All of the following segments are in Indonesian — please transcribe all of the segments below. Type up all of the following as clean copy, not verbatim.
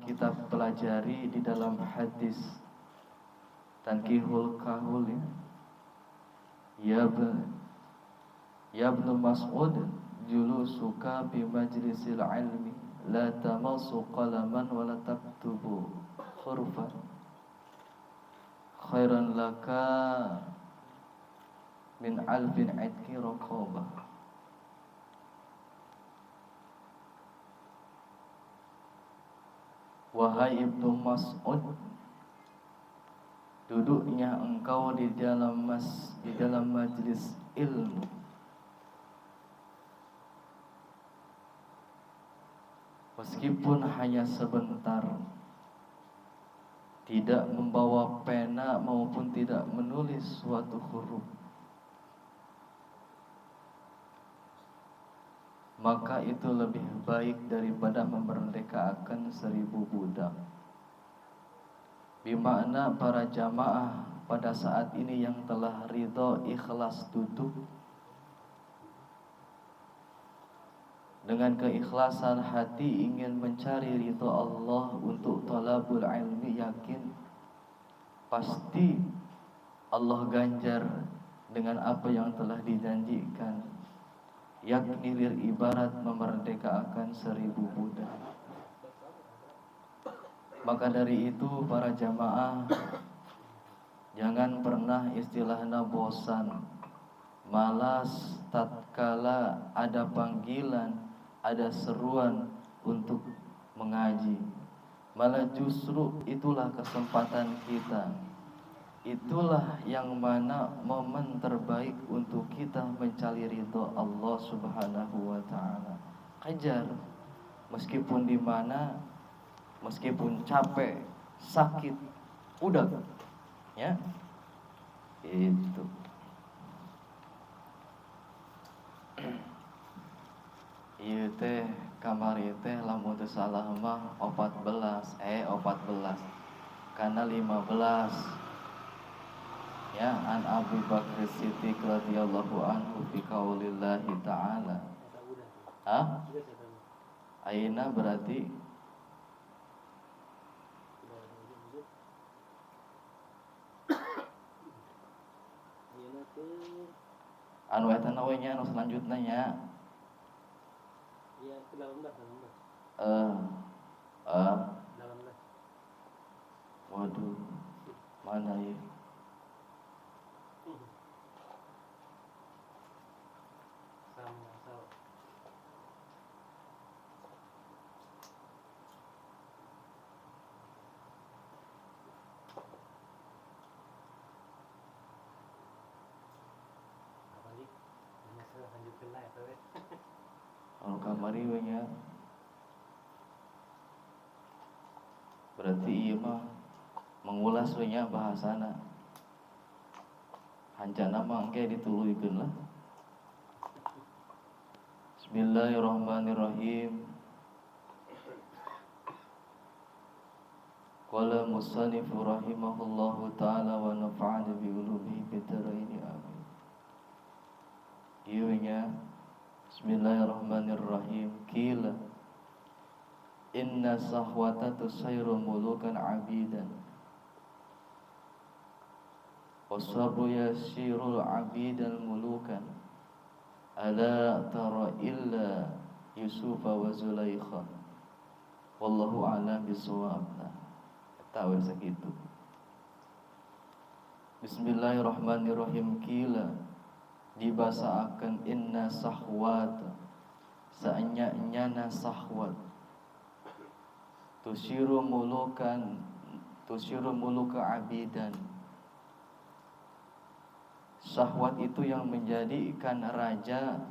kita pelajari di dalam hadis Tankihul Kahul ya Ibnu Mas'ud julusuka bi majlisil ilmi la tamassu qalaman wa la taktubu hurfan khairan laka min alfin idki raqabah. Wahai Ibnu Mas'ud, duduknya engkau di dalam majlis ilmu meskipun hanya sebentar, tidak membawa pena maupun tidak menulis suatu huruf, maka itu lebih baik daripada memerdekakan 1000 budak. Bimakna para jamaah pada saat ini yang telah ridho ikhlas duduk dengan keikhlasan hati ingin mencari ridho Allah untuk talabul ilmi, yakin pasti Allah ganjar dengan apa yang telah dijanjikan, yakni ibarat memerdekakan 1000 budak. Maka dari itu para jamaah jangan pernah istilahnya bosan, malas tatkala ada panggilan, ada seruan untuk mengaji. Malah justru itulah kesempatan kita. Itulah yang mana momen terbaik untuk kita mencari ridho Allah Subhanahu wa taala. Kejar meskipun di mana, meskipun capek, sakit, udah ya. Itu. Ieu teh kamari teh lamun teu salah mah 14 karena 15 ya, an Abu Bakar Siddiq radhiyallahu anhu fi qaulillahi ta'ala. Aina berarti anu eta na we nya anu selanjutna nya. Iya, 18. Waduh, mana ya? Anu kamari we nya. Berarti ieu mah mengulas we nya bahasana. Hancana mah engke dituluykeun lah. Bismillahirrahmanirrahim. Qala musannifu rahimahullahu ta'ala wa nafa'ana bi ulumihi fid dharain amin. Ieu nya Bismillahirrahmanirrahim. Qila inna sahwata tusayru mulukan abidan wasabru yasirul abidan mulukan ala tara illa Yusufa wa Zulaikha wallahu a'lam bisawab. Tahu segitu. Bismillahirrahmanirrahim. Qila dibasaakan inna sahwat saanya-nyana sahwat tusiru muluka abidan. Sahwat itu yang menjadikan raja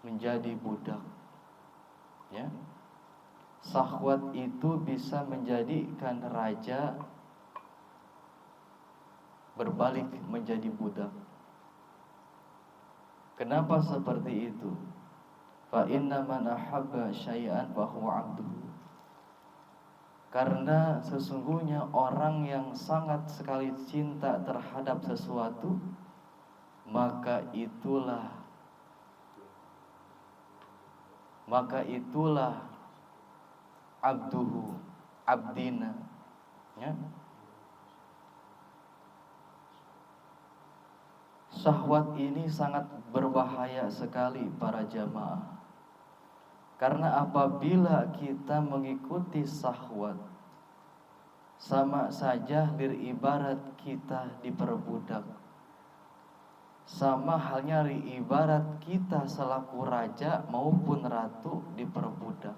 menjadi budak ya. Sahwat itu bisa menjadikan raja berbalik menjadi budak. Kenapa seperti itu? Fa inna man ahabba syai'an fa huwa 'abduhu. Karena sesungguhnya orang yang sangat sekali cinta terhadap sesuatu, maka itulah abduhu, abdina. Ya. Syahwat ini sangat berbahaya sekali para jamaah. Karena apabila kita mengikuti syahwat, sama saja beribarat kita diperbudak. Sama halnya ibarat kita selaku raja maupun ratu diperbudak.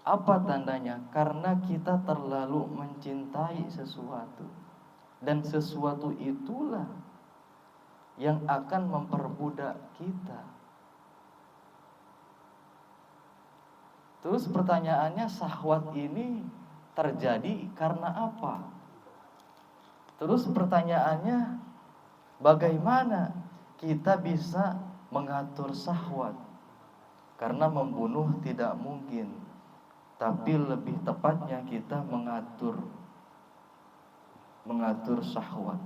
Apa tandanya? Karena kita terlalu mencintai sesuatu. Dan sesuatu itulah yang akan memperbudak kita. Terus pertanyaannya, syahwat ini terjadi karena apa? Terus pertanyaannya, bagaimana kita bisa mengatur syahwat? Karena membunuh tidak mungkin, tapi lebih tepatnya kita mengatur syahwat.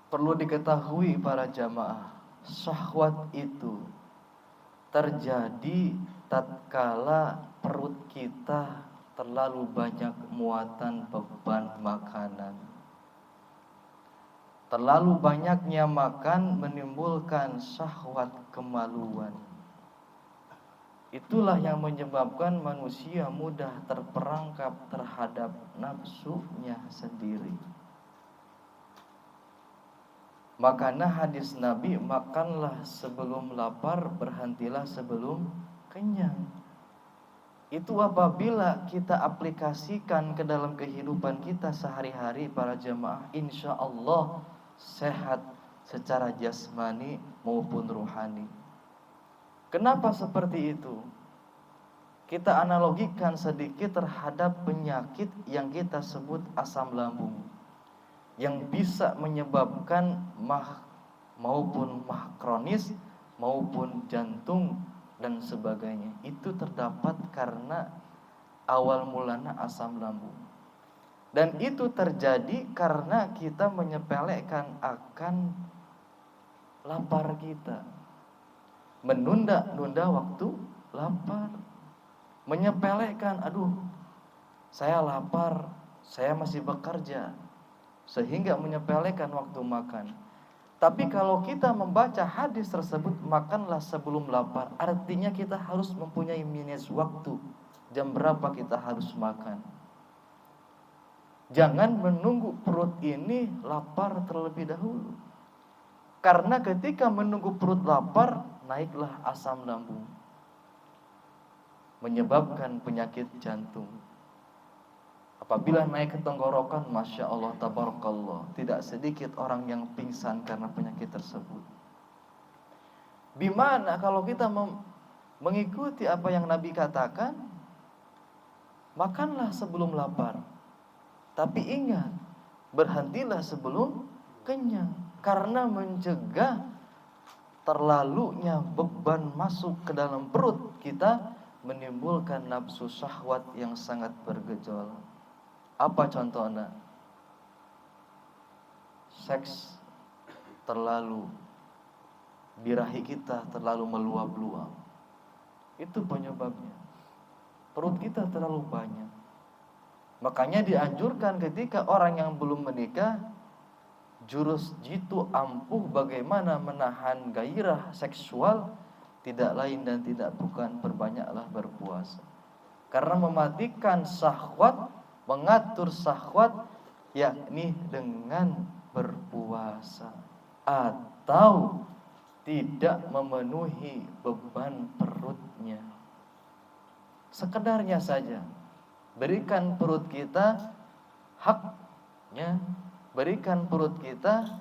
Perlu diketahui para jamaah, syahwat itu terjadi tatkala perut kita terlalu banyak muatan beban makanan. Terlalu banyaknya makan menimbulkan syahwat kemaluan. Itulah yang menyebabkan manusia mudah terperangkap terhadap nafsunya sendiri. Makanya hadis Nabi, makanlah sebelum lapar, berhentilah sebelum kenyang. Itu apabila kita aplikasikan ke dalam kehidupan kita sehari-hari para jemaah, insya Allah sehat secara jasmani maupun rohani. Kenapa seperti itu? Kita analogikan sedikit terhadap penyakit yang kita sebut asam lambung, yang bisa menyebabkan maupun kronis maupun jantung dan sebagainya. Itu terdapat karena awal mulanya asam lambung. Dan itu terjadi karena kita menyepelekan akan lapar kita, menunda-nunda waktu lapar, menyepelekan, aduh saya lapar, saya masih bekerja, sehingga menyepelekan waktu makan. Tapi kalau kita membaca hadis tersebut, makanlah sebelum lapar, artinya kita harus mempunyai minus waktu, jam berapa kita harus makan. Jangan menunggu perut ini lapar terlebih dahulu. Karena ketika menunggu perut lapar, naiklah asam lambung, menyebabkan penyakit jantung. Apabila naik ke tenggorokan, Masya Allah, tabarakallah, tidak sedikit orang yang pingsan karena penyakit tersebut. Bimana kalau kita mengikuti apa yang Nabi katakan, makanlah sebelum lapar. Tapi ingat, berhentilah sebelum kenyang. Karena mencegah terlalunya beban masuk ke dalam perut kita, menimbulkan nafsu syahwat yang sangat bergejolak. Apa contohnya? Seks terlalu, birahi kita terlalu meluap-luap. Itu penyebabnya. Perut kita terlalu banyak. Makanya dianjurkan ketika orang yang belum menikah, jurus jitu ampuh bagaimana menahan gairah seksual, tidak lain dan tidak bukan perbanyaklah berpuasa. Karena mematikan syahwat, mengatur syahwat, yakni dengan berpuasa atau tidak memenuhi beban perutnya. Sekedarnya saja, berikan perut kita haknya, berikan perut kita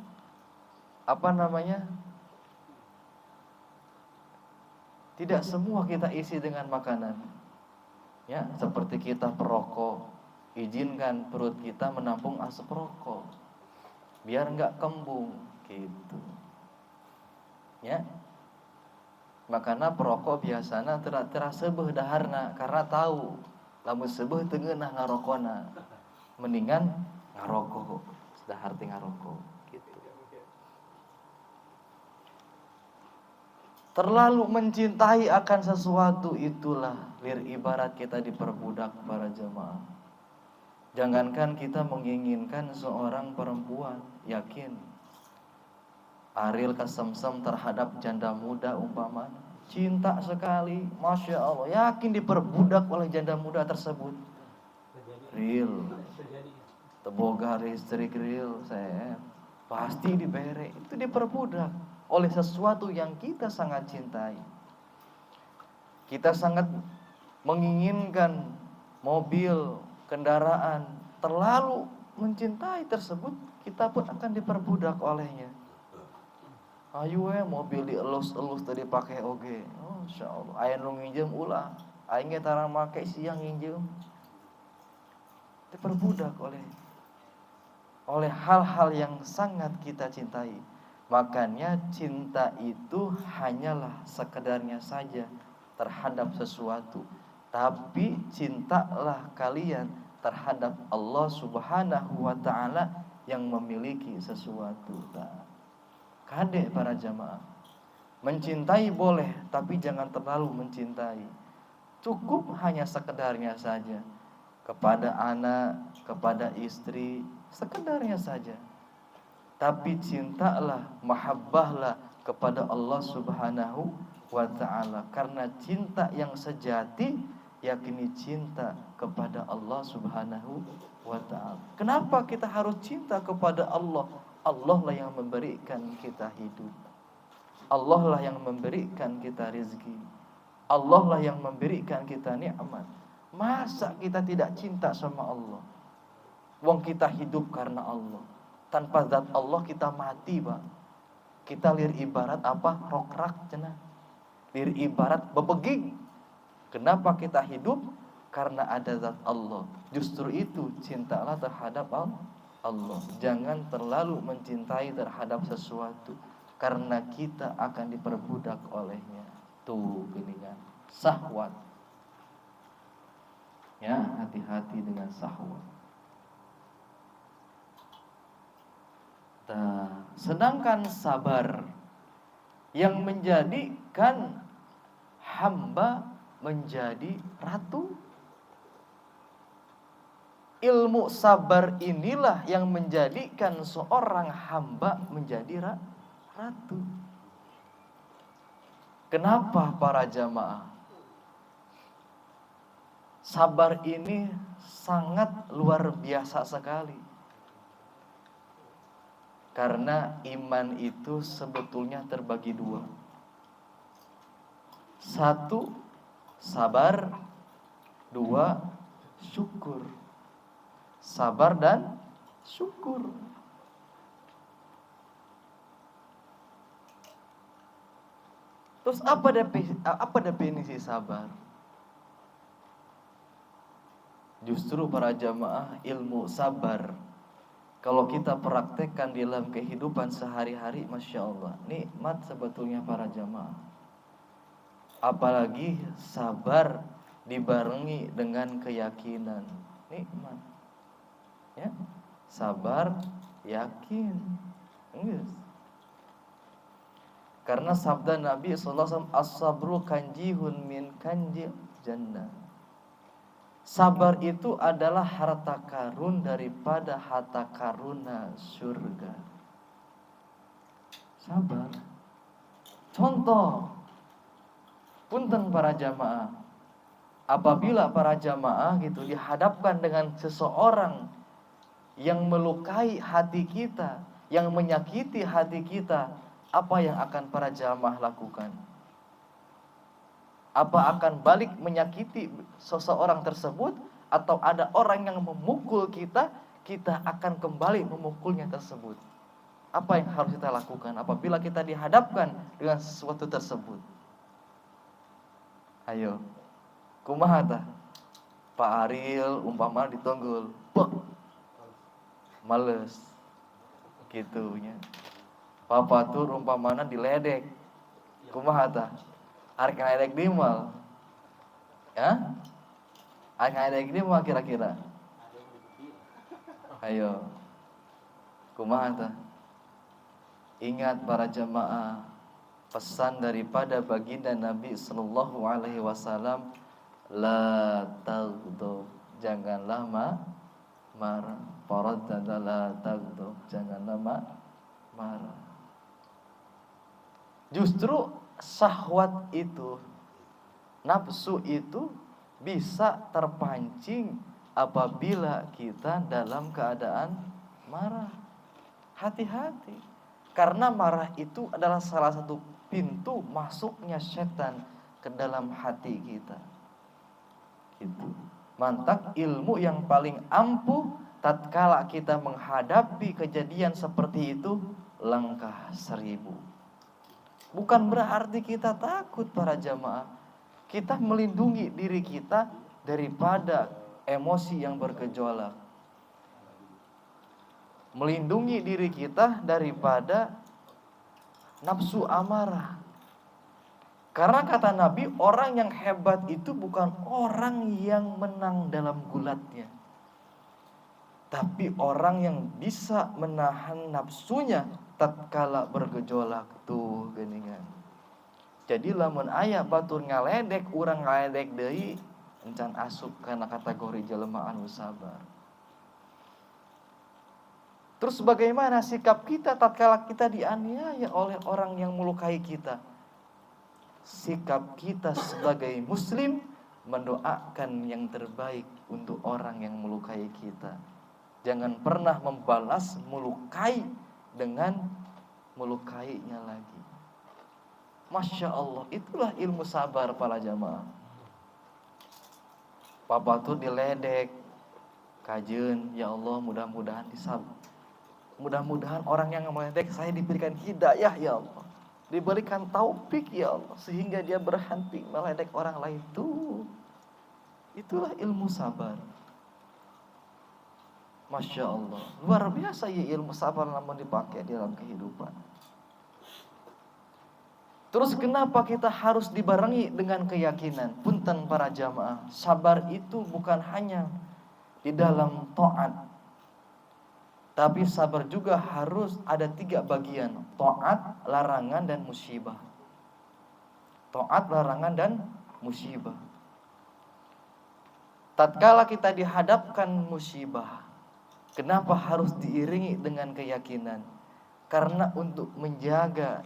tidak semua kita isi dengan makanan. Ya, seperti kita perokok, izinkan perut kita menampung asap rokok, biar enggak kembung gitu. Ya. Makanya perokok biasanya terasa sebeuh daharna karena tahu lamun sebeuh teu ngeunah ngarokona. Mendingan ngarokok, dahar teh ngarokok gitu. Terlalu mencintai akan sesuatu, itulah ibarat kita diperbudak para jemaah. Jangankan kita menginginkan seorang perempuan, yakin Ariel kesemsem terhadap janda muda umpama, cinta sekali, Masya Allah, yakin diperbudak oleh janda muda tersebut. Real teboga listrik real, saya pasti dibere, itu diperbudak oleh sesuatu yang kita sangat cintai. Kita sangat menginginkan mobil, kendaraan, terlalu mencintai tersebut, kita pun akan diperbudak olehnya. Ayo mobil dielus-elus tadi pakai oge. Oh, insyaallah. Aya nu nginjem ulah. Aing ge tara make siang nginjem. Diperbudak oleh hal-hal yang sangat kita cintai. Makanya cinta itu hanyalah sekedarnya saja terhadap sesuatu. Tapi cintalah kalian terhadap Allah Subhanahu wa taala yang memiliki sesuatu. Kade para jamaah, mencintai boleh, tapi jangan terlalu mencintai. Cukup hanya sekedarnya saja. Kepada anak, kepada istri, sekedarnya saja. Tapi cintalah, mahabbahlah kepada Allah Subhanahu wa ta'ala. Karena cinta yang sejati yakni cinta kepada Allah Subhanahu wa ta'ala. Kenapa kita harus cinta kepada Allah? Allah lah yang memberikan kita hidup. Allah lah yang memberikan kita rezeki. Allah lah yang memberikan kita nikmat. Masa kita tidak cinta sama Allah? Wong kita hidup karena Allah. Tanpa zat Allah kita mati, Bang. Kita lir ibarat apa? Rokrak cenah. Lir ibarat bebeging. Kenapa kita hidup? Karena ada zat Allah. Justru itu cintalah terhadap Allah. Jangan terlalu mencintai terhadap sesuatu, karena kita akan diperbudak olehnya. Tuh ini kan syahwat. Ya, hati-hati dengan syahwat. Sedangkan sabar yang menjadikan hamba menjadi ratu. Ilmu sabar inilah yang menjadikan seorang hamba menjadi ratu. Kenapa para jamaah? Sabar ini sangat luar biasa sekali. Karena iman itu sebetulnya terbagi dua. Satu, sabar. Dua, syukur. Sabar dan syukur. Terus apa definisi sabar? Justru para jamaah, ilmu sabar kalau kita praktekkan dalam kehidupan sehari-hari, Masya Allah, nikmat sebetulnya para jamaah. Apalagi sabar dibarengi dengan keyakinan, nikmat. Ya, sabar, yakin. Yes. Karena sabda Nabi SAW, as-sabru kanjihun min kanjil jannah. Sabar itu adalah harta karun daripada harta karuna surga. Sabar. Contoh, punten para jamaah, apabila para jamaah gitu dihadapkan dengan seseorang yang melukai hati kita, yang menyakiti hati kita, apa yang akan para jamaah lakukan? Apa akan balik menyakiti seseorang tersebut? Atau ada orang yang memukul kita, kita akan kembali memukulnya tersebut? Apa yang harus kita lakukan apabila kita dihadapkan dengan sesuatu tersebut? Ayo, kumaha tah? Pak Ariel umpama ditonggol, males gitunya. Papa tur umpamana diledek, kumaha tah? Arek ngeledek di mal, ya? Arek ngeledek di mal kira-kira. Ayo, kumaha tah? Ingat para jamaah, pesan daripada baginda Nabi sallallahu alaihi wasallam, la taghdab, janganlah marah. Faraddada la taghdab, janganlah marah. Justru syahwat itu, nafsu itu bisa terpancing apabila kita dalam keadaan marah. Hati-hati, karena marah itu adalah salah satu pintu masuknya setan ke dalam hati kita. Gitu. Mantap, ilmu yang paling ampuh tatkala kita menghadapi kejadian seperti itu, langkah 1000. Bukan berarti kita takut para jamaah. Kita melindungi diri kita daripada emosi yang bergejolak. Melindungi diri kita daripada nafsu amarah. Karena kata Nabi, orang yang hebat itu bukan orang yang menang dalam gulatnya, tapi orang yang bisa menahan nafsunya tatkala bergejolak. Tuh geningan. Jadi lamun aya batur ngaledek, urang ngaledek deui, encan asup kana kategori jelema anu sabar. Terus bagaimana sikap kita tatkala kita dianiaya oleh orang yang melukai kita? Sikap kita sebagai muslim mendoakan yang terbaik untuk orang yang melukai kita. Jangan pernah membalas melukai dengan melukainya lagi. Masya Allah, itulah ilmu sabar para jamaah. Papa tuh diledek, kajen, ya Allah mudah-mudahan disabar. Mudah-mudahan orang yang meledek saya diberikan hidayah ya Allah, diberikan taufik ya Allah, sehingga dia berhenti meledek orang lain. Itulah ilmu sabar. Masya Allah, luar biasa ya ilmu sabar namun dipakai dalam kehidupan. Terus kenapa kita harus dibarengi dengan keyakinan? Punten para jamaah, sabar itu bukan hanya di dalam taat, tapi sabar juga harus ada 3 bagian: taat, larangan, dan musibah. Taat, larangan, dan musibah. Tatkala kita dihadapkan musibah, kenapa harus diiringi dengan keyakinan? Karena untuk menjaga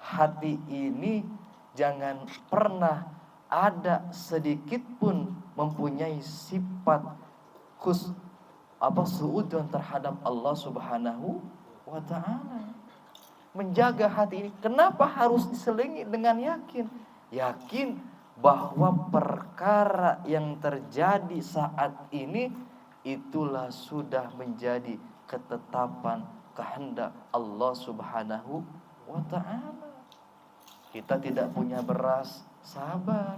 hati ini jangan pernah ada sedikit pun mempunyai sifat suudzon terhadap Allah Subhanahu wa ta'ala. Menjaga hati ini kenapa harus diselingi dengan yakin? Yakin bahwa perkara yang terjadi saat ini itulah sudah menjadi ketetapan kehendak Allah Subhanahu wa ta'ala. Kita tidak punya beras, sabar.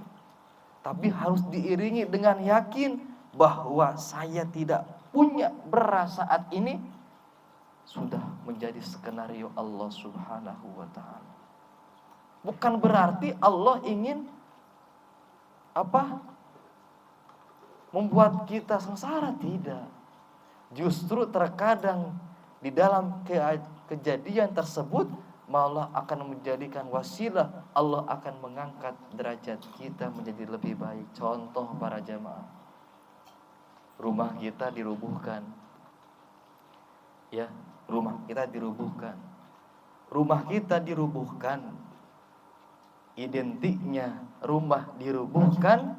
Tapi harus diiringi dengan yakin bahwa saya tidak punya beras saat ini sudah menjadi skenario Allah Subhanahu wa ta'ala. Bukan berarti Allah ingin membuat kita sengsara, tidak. Justru terkadang di dalam kejadian tersebut Allah akan menjadikan wasilah, Allah akan mengangkat derajat kita menjadi lebih baik. Contoh para jamaah, rumah kita dirubuhkan. Ya, rumah kita dirubuhkan. Rumah kita dirubuhkan, identiknya rumah dirubuhkan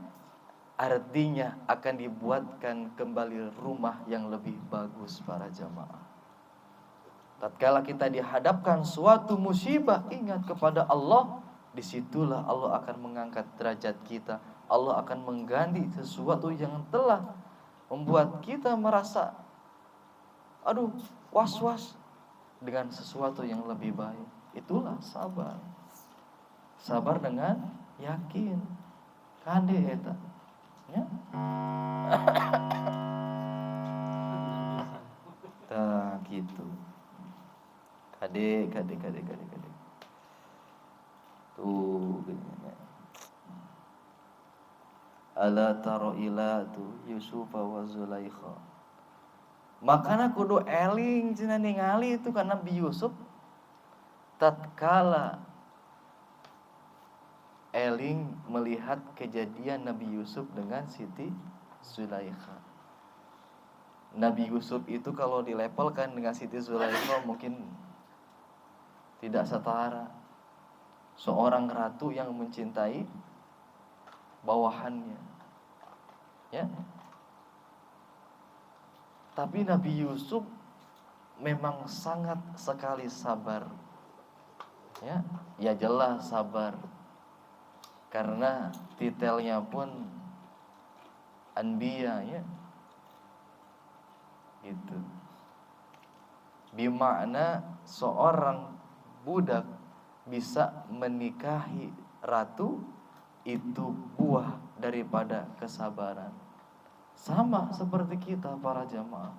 artinya akan dibuatkan kembali rumah yang lebih bagus para jamaah. Tatkala kita dihadapkan suatu musibah, ingat kepada Allah, disitulah Allah akan mengangkat derajat kita. Allah akan mengganti sesuatu yang telah membuat kita merasa was-was dengan sesuatu yang lebih baik. Itulah sabar. Sabar dengan yakin. Kande eta. Ya. Tah gitu. Kade. Tuh gini. Ala taro ila tu Yusuf wa Zulaikha. Makana kudu eling cenah ningali itu karena Nabi Yusuf tatkala eling melihat kejadian Nabi Yusuf dengan Siti Zulaikha. Nabi Yusuf itu kalau dilepelkan dengan Siti Zulaikha mungkin tidak setara. Seorang ratu yang mencintai bawahannya, ya. Tapi Nabi Yusuf memang sangat sekali sabar, ya. Ya jelas sabar, karena titelnya pun anbiya, ya, gitu. Bimakna seorang budak bisa menikahi ratu itu buah daripada kesabaran. Sama seperti kita para jamaah.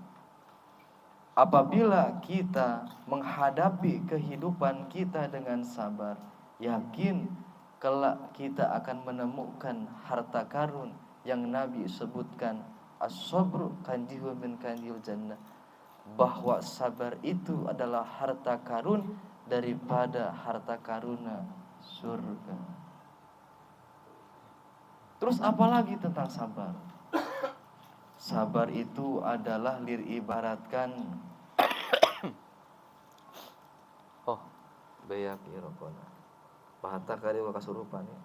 Apabila kita menghadapi kehidupan kita dengan sabar, yakin kelak kita akan menemukan harta karun yang Nabi sebutkan, as-sabru kanzun min kanzil jannah, bahwa sabar itu adalah harta karun daripada harta karuna surga. Terus apalagi tentang sabar? Sabar itu adalah ibaratkan oh beyak irokona bahata kali wa kasurupan ya.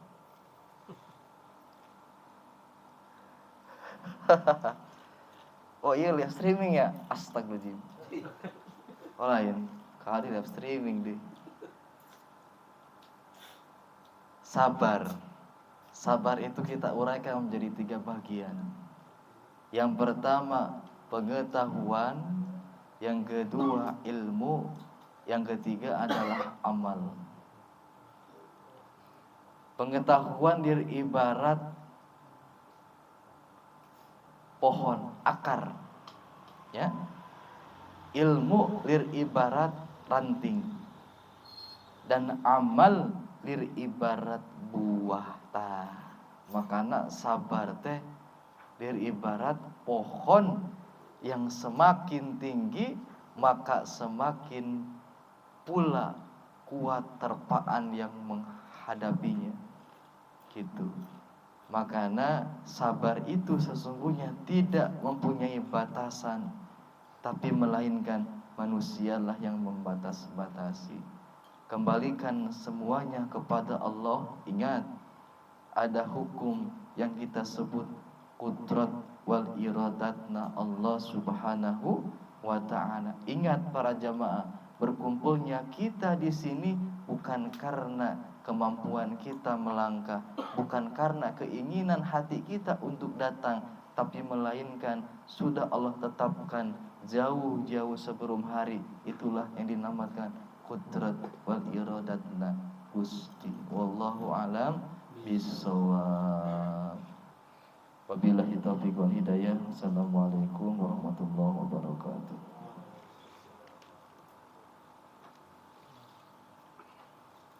Oh iya, live streaming ya, astagfirullahaladzim. Oh lain kali live streaming deh. Sabar itu kita uraikan menjadi 3 bagian. Yang pertama pengetahuan, yang kedua ilmu, yang ketiga adalah amal. Pengetahuan ibarat pohon akar, ya. Ilmu ibarat ranting, dan amal ibarat buah. Makanya sabar teh ibarat pohon yang semakin tinggi maka semakin pula kuat terpaan yang menghadapinya, gitu. Makanya sabar itu sesungguhnya tidak mempunyai batasan, tapi melainkan manusialah yang membatas-batasi. Kembalikan semuanya kepada Allah. Ingat, ada hukum yang kita sebut qudrat wal iradatna Allah subhanahu wa ta'ala. Ingat para jamaah, berkumpulnya kita di sini bukan karena kemampuan kita melangkah, bukan karena keinginan hati kita untuk datang, tapi melainkan sudah Allah tetapkan jauh-jauh sebelum hari. Itulah yang dinamakan qudrat wal iradatna Gusti. Wallahu alam bisawab. Wabillahi taufiq wal hidayah. Assalamualaikum warahmatullahi wabarakatuh.